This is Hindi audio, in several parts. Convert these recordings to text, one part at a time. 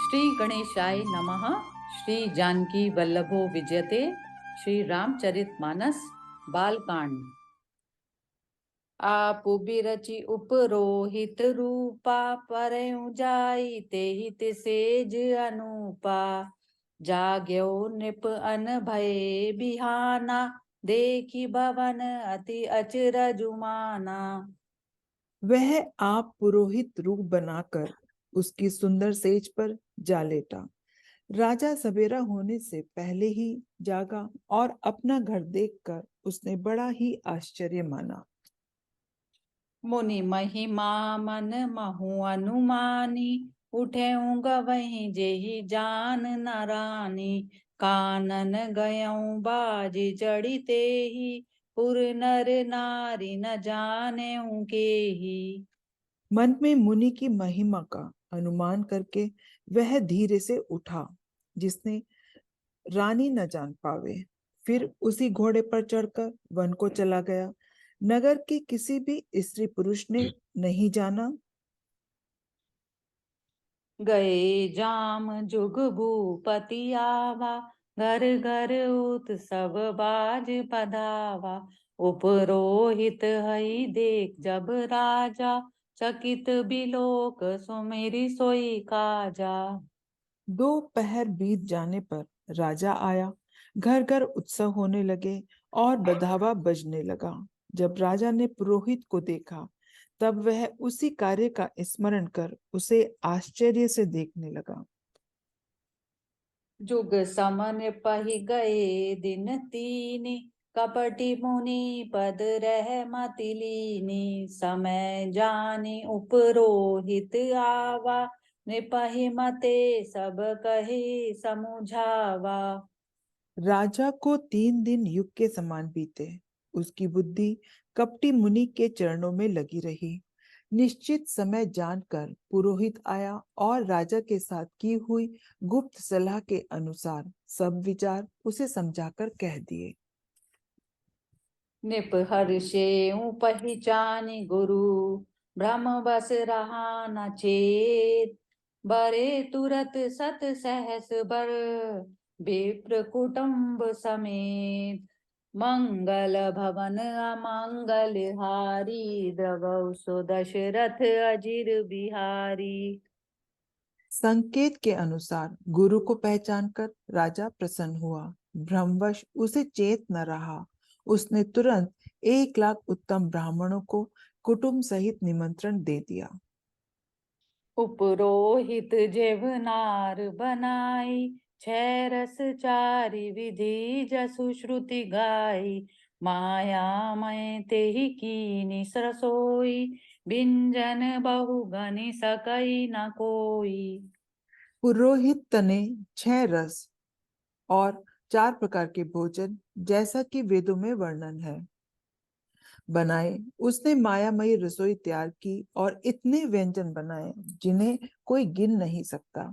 श्री गणेशाय नमः। श्री जानकी वल्लभो विजयते। श्री रामचरितमानस बालकांड। आप बिरचि उपरोहित रूपा, परयु जाई तेहित सेज अनूपा। जाग्यो नृप अन भय बिहाना, देखी भवन अति अचरजुमाना। वह आप पुरोहित रूप बनाकर उसकी सुंदर सेज पर जा लेटा। राजा सवेरा होने से पहले ही जागा और अपना घर देखकर उसने बड़ा ही आश्चर्य माना। मुनि महिमा मन महु अनुमानी, उठे गवहीं जेहि जान न रानी। कानन गयऊं बाजी चढ़ी तेहि, पुर नर नारी न जाने केही। मन में मुनि की महिमा का अनुमान करके वह धीरे से उठा, जिसने रानी न जान पावे। फिर उसी घोड़े पर चढ़कर वन को चला गया। नगर के किसी भी स्त्री पुरुष ने नहीं जाना। गए जाम जुग भूपति आवा, घर घर उत्सव बाज पधावा। उपरोहित हई देख जब राजा, चकित बिलोक सुमिरि सोई काजा। दो पहर बीत जाने पर राजा आया। घर घर उत्सव होने लगे और बधावा बजने लगा। जब राजा ने पुरोहित को देखा, तब वह उसी कार्य का स्मरण कर उसे आश्चर्य से देखने लगा। जुग समन पहि गए दिन तीनी, कपटी मुनि पद रह मति लीनी। समय जानी उपरोहित आवा, निपहि मते सब कही समुझावा। राजा को 3 दिन युग के समान बीते। उसकी बुद्धि कपटी मुनि के चरणों में लगी रही। निश्चित समय जानकर पुरोहित आया और राजा के साथ की हुई गुप्त सलाह के अनुसार सब विचार उसे समझाकर कह दिए। निप हर्षेउ पहिचानि गुरु, भ्रम बस रहा न चेत। बरे तुरत सत सहस बर, विप्र कुटुंब समेत। मंगल भवन अमंगल हारी, द्रवौ सो दशरथ अजिर बिहारी। संकेत के अनुसार गुरु को पहचानकर राजा प्रसन्न हुआ। भ्रमवश उसे चेत न रहा। उसने तुरंत 1 लाख उत्तम ब्राह्मणों को कुटुंब सहित निमंत्रण दे दिया। उपरोहित जेवनार बनाई, छह रस चारि विधि जसु श्रुति गाई। माया मैं तेहि कीनि सरसोई, बिंजन बहु गनि सकई न कोई। पुरोहित ने 6 रस और 4 प्रकार के भोजन, जैसा कि वेदों में वर्णन है, बनाए। उसने मायामयी रसोई तैयार की और इतने व्यंजन बनाए जिन्हें कोई गिन नहीं सकता।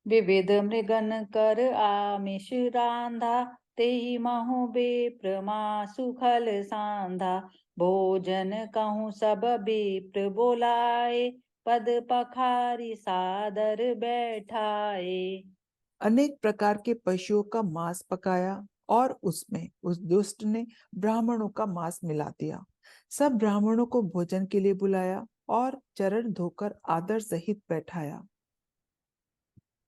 विविध मृगन कर आमिष रांधा, तेहि महु बेप्र मासु खल सांधा। भोजन कहूँ सब बेप्र बोलाए, पद पखारी सादर बैठाए। अनेक प्रकार के पशुओं का मांस पकाया और उसमें उस दुष्ट ने ब्राह्मणों का मांस मिला दिया। सब ब्राह्मणों को भोजन के लिए बुलाया और चरण धोकर आदर सहित बैठाया।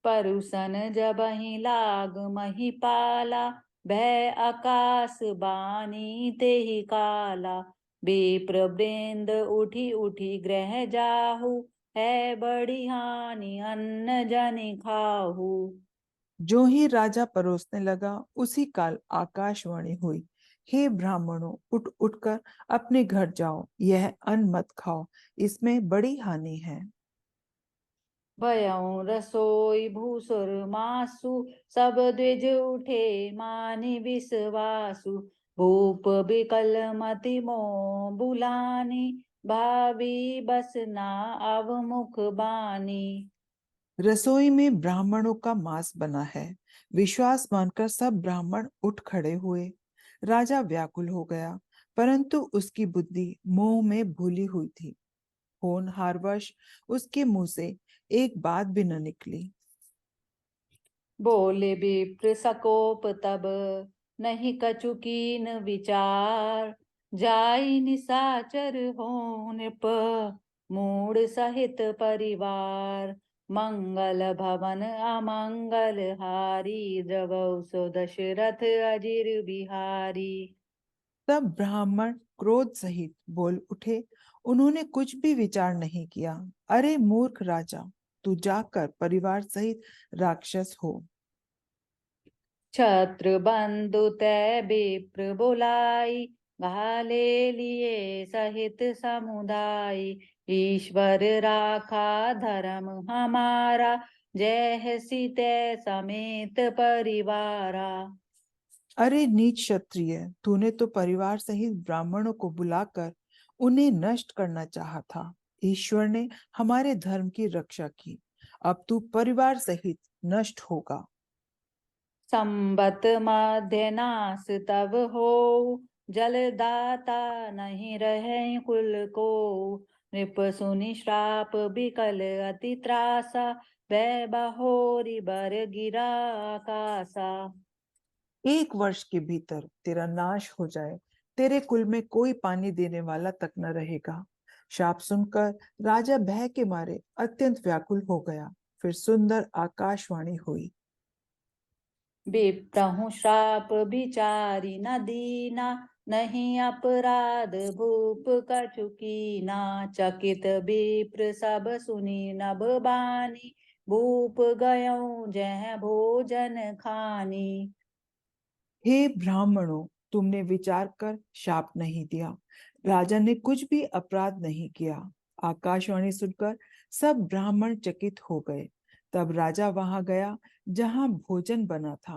परुसन जबहि लाग महिपाला, भय आकाश बानी तेहि काला। विप्र वृंद उठी उठी ग्रह जाहु, है बड़ी हानि अन्न जनि खाहु। जो ही राजा परोसने लगा, उसी काल आकाशवाणी हुई, हे ब्राह्मणों, उठ उठकर अपने घर जाओ। यह अन्न मत खाओ, इसमें बड़ी हानि है। भयउ रसोई भूसुर मासु, सब द्विज उठे मानि विश्वासु। भूप बिकल मति मोह बुलानी, भावी बस ना अवमुख बानी। रसोई में ब्राह्मणों का मांस बना है। विश्वास मानकर सब ब्राह्मण उठ खड़े हुए। राजा व्याकुल हो गया, परंतु उसकी बुद्धि मोह में भूली हुई थी। होनहारवश उसके मुंह से एक बात भी न निकली। बोले विप्र सकोप तब, नहीं कछु कीन विचार। जाई निशाचर हो नृप, मूड सहित परिवार। मंगल भवन अमंगल हारी, द्रवौ सो दशरथ अजिर बिहारी। तब ब्राह्मण क्रोध सहित बोल उठे। उन्होंने कुछ भी विचार नहीं किया। अरे मूर्ख राजा, तू जाकर परिवार सहित राक्षस हो। छत्र बंधु तै विप्र बोलाई, घाले लिए सहित समुदाय। ईश्वर राखा धर्म हमारा, जय सीते समेत परिवारा। अरे नीच क्षत्रिय, तूने तो परिवार सहित ब्राह्मणों को बुलाकर उन्हें नष्ट करना चाहा था। ईश्वर ने हमारे धर्म की रक्षा की। अब तू परिवार सहित नष्ट होगा। संबत मध्य नास तब हो, जलदाता नहीं रहे कुल को। नृप सुनि श्राप बिकल अति त्रासा, वै बहोरी बर गिरा आकाशा। 1 वर्ष के भीतर तेरा नाश हो जाए, तेरे कुल में कोई पानी देने वाला तक न रहेगा। शाप सुनकर राजा भय के मारे अत्यंत व्याकुल हो गया। फिर सुंदर आकाशवाणी हुई। विप्रहु श्राप बिचारी न दीना, नहीं अपराध भूप कछु कीना। चकित विप्र सब सुनी नभ बानी, भूप गयऊँ जह भोजन खानी। हे ब्राह्मणों, तुमने विचार कर शाप नहीं दिया। राजा ने कुछ भी अपराध नहीं किया। आकाशवाणी सुनकर सब ब्राह्मण चकित हो गए। तब राजा वहां गया जहां भोजन बना था।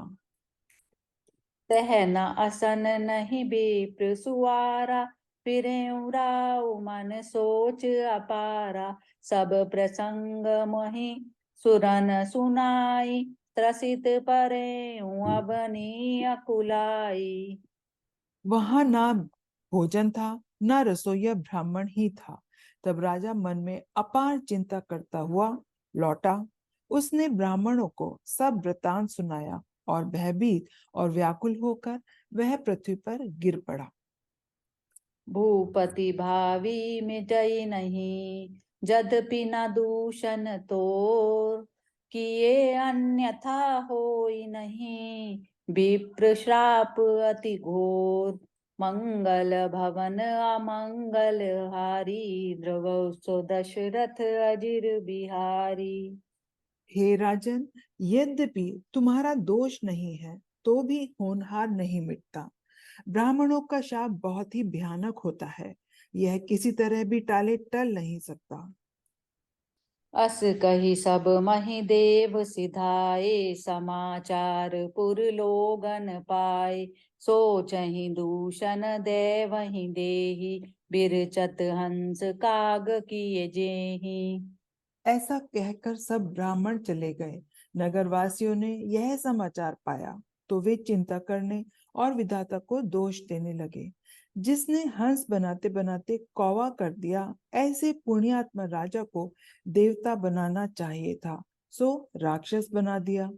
तह न असन नहीं विप्र सुवारा, फिरे उराऊ मन सोच अपारा। सब प्रसंग मोहि सुरन सुनाई, त्रसित परे अवनी अकुलाई। वहां ना भोजन था, ना रसोइया ब्राह्मण ही था। तब राजा मन में अपार चिंता करता हुआ लौटा। उसने ब्राह्मणों को सब वृतांत सुनाया और भयभीत और व्याकुल होकर वह पृथ्वी पर गिर पड़ा। भूपति भावी मिटई नहीं, यद्यपि न दूषण तोर। किए अन्यथा होई नहीं, विप्र श्राप अति घोर। मंगल भवन अमंगल हारी, द्रवौ सो दशरथ अजिर बिहारी। हे राजन, यद्यपि तुम्हारा दोष नहीं है, तो भी होनहार नहीं मिटता। ब्राह्मणों का शाप बहुत ही भयानक होता है। यह किसी तरह भी टाले टल नहीं सकता। अस कही सब मही देव सिधाए, समाचार पुर लोगन पाए। सोचहि दूषण देवहि देहि, बिरचत हंस काग किए जेहि। ऐसा कहकर सब ब्राह्मण चले गए। नगरवासियों ने यह समाचार पाया तो वे चिंता करने और विधाता को दोष देने लगे। जिसने हंस बनाते बनाते कौवा कर दिया, ऐसे पुण्यात्मा राजा को देवता बनाना चाहिए था, सो राक्षस बना दिया।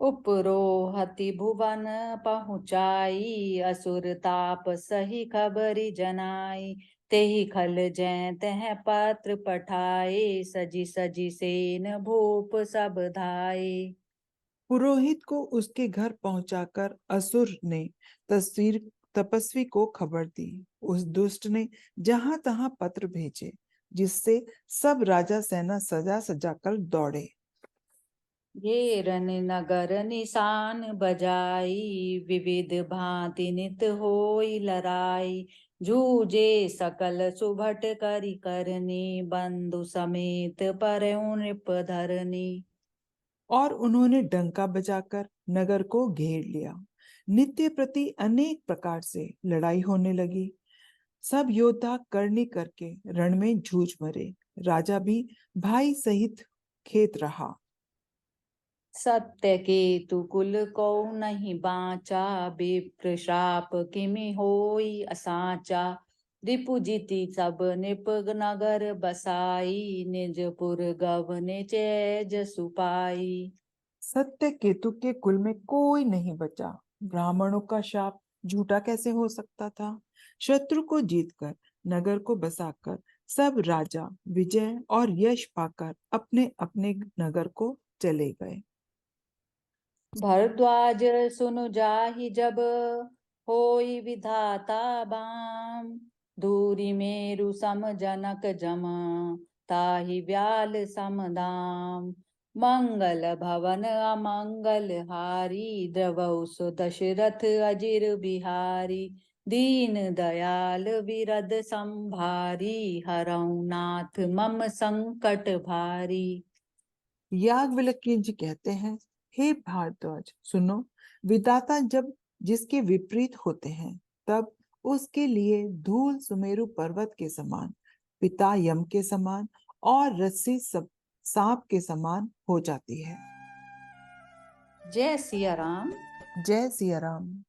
उपरोहति भुवन पहुँचाई, असुर ताप सही खबरि जनाई। तेहि खल जै तह पत्र पठाए, सजी सजी सेन भूप सब धाये। पुरोहित को उसके घर पहुंचाकर असुर ने तस्वीर तपस्वी को खबर दी। उस दुष्ट ने जहां तहां पत्र भेजे, जिससे सब राजा सेना सजा सजा कर दौड़े। घेरन नगर निशान बजाई, विविध भांति नित होई लड़ाई। जूझे सकल सुभट करि करनी, बंधु समेत परऊ नृप धरनी। और उन्होंने डंका बजाकर नगर को घेर लिया। नित्य प्रति अनेक प्रकार से लड़ाई होने लगी। सब योद्धा करनी करके रण में जूझ मरे। राजा भी भाई सहित खेत रहा। सत्य केतु कुल को नहीं बाचा, विप्र श्राप किमि होई असाचा। रिपु जीती सब निप नगर बसाई, निजपुर गवने चेज सुपाई। सत्य केतु के कुल में कोई नहीं बचा। ब्राह्मणों का शाप झूठा कैसे हो सकता था? शत्रु को जीतकर, नगर को बसाकर सब राजा विजय और यश पाकर अपने अपने नगर को चले गए। भरद्वाज सुनु जाहि जब, होई विधाता बाम। धूरी मेरु सम जनक जम, ताहि व्याल समदाम। मंगल भवन अमंगल हारी, द्रवौ सु दशरथ अजिर बिहारी। दीन दयाल विरद संभारी, हरऊ नाथ मम संकट भारी। याज्ञवल्क्य जी कहते हैं, हे भारद्वाज सुनो, विधाता जब जिसके विपरीत होते हैं, तब उसके लिए धूल सुमेरु पर्वत के समान, पिता यम के समान और रस्सी सब सांप के समान हो जाती है। जय सिया राम। जय सिया राम।